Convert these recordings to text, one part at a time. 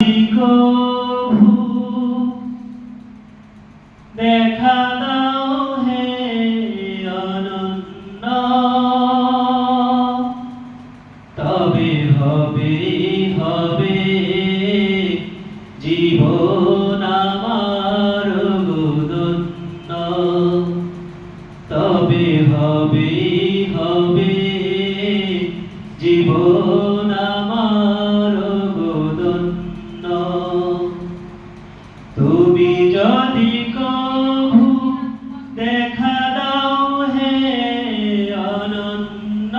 যদি কভু দেখা দাও হে অনন্য, তবে হবে হবে জীবন আমার ধন্য, তবে হবে হবে জীবন আমার ধন্য। তুমি যদি কভু দেখা দাও হে অনন্য,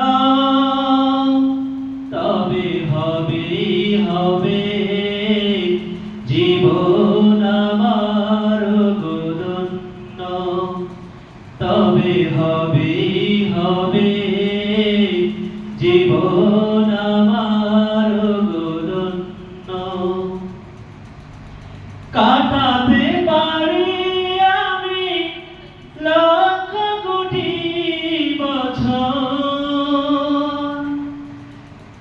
তবে হবে হবে জীবন আমার ধন্য, তবে হবে হবে জীবন আমার ধন্য। কাটাতে পারি আমি লক্ষ কোটি বছর,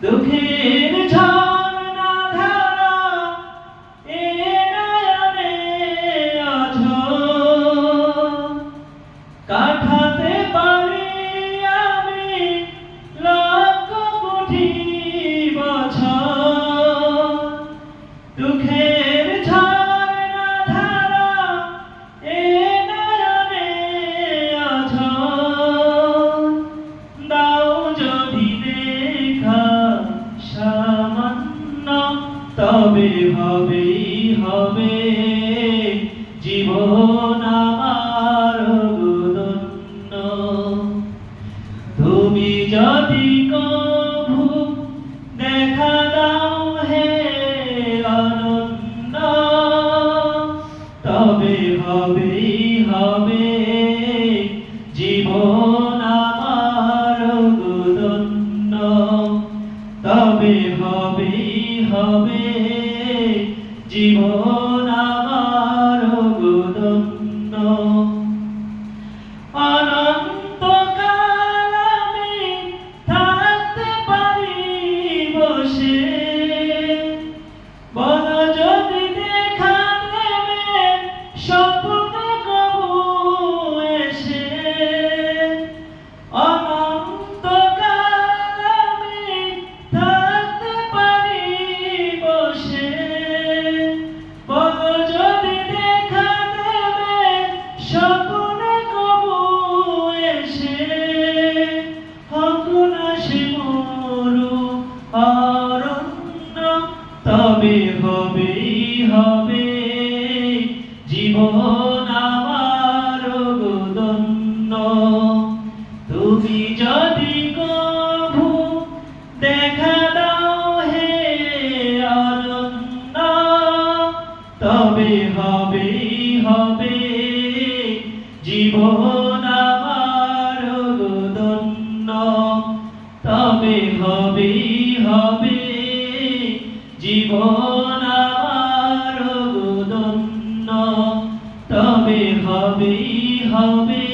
দুঃখের ঝর্ণা ধারা এ নয়নে অঝোর। কাটাতে পারি আমি লক্ষ কোটি বছর, দুঃখের ঝর্ণা ধারা এ নয়নে অঝোর। দাও যদি দেখা সামান্য, তবে হবে হবে জীবন আমার ধন্য। তুমি যদি কভু দেখা দাও হে অনন্য, তবে হবে হবে জীবন আমার ধন্য, তবে হবে হবে জীবন আমার ধন্য। অনন্তকাল আমি থাকতে পারি বসে, বলো যদি দেখা দেবে স্বপ্নে কবু এসে। অনন্তকাল আমি থাকতে পারি বসে, বলো যদি দেখা দেবে স্বপ্নে কবু এসে। হোক না সে মরু অরণ্য, তবে হবে হবে জীবন আমার ধন্য। তুমি যদি কভু দেখা দাও হে অনন্য, তবে হবে হবে জীবন আমার ধন্য, তবে হবে হবে জীবন আমার ধন্য, তবে হবে হবে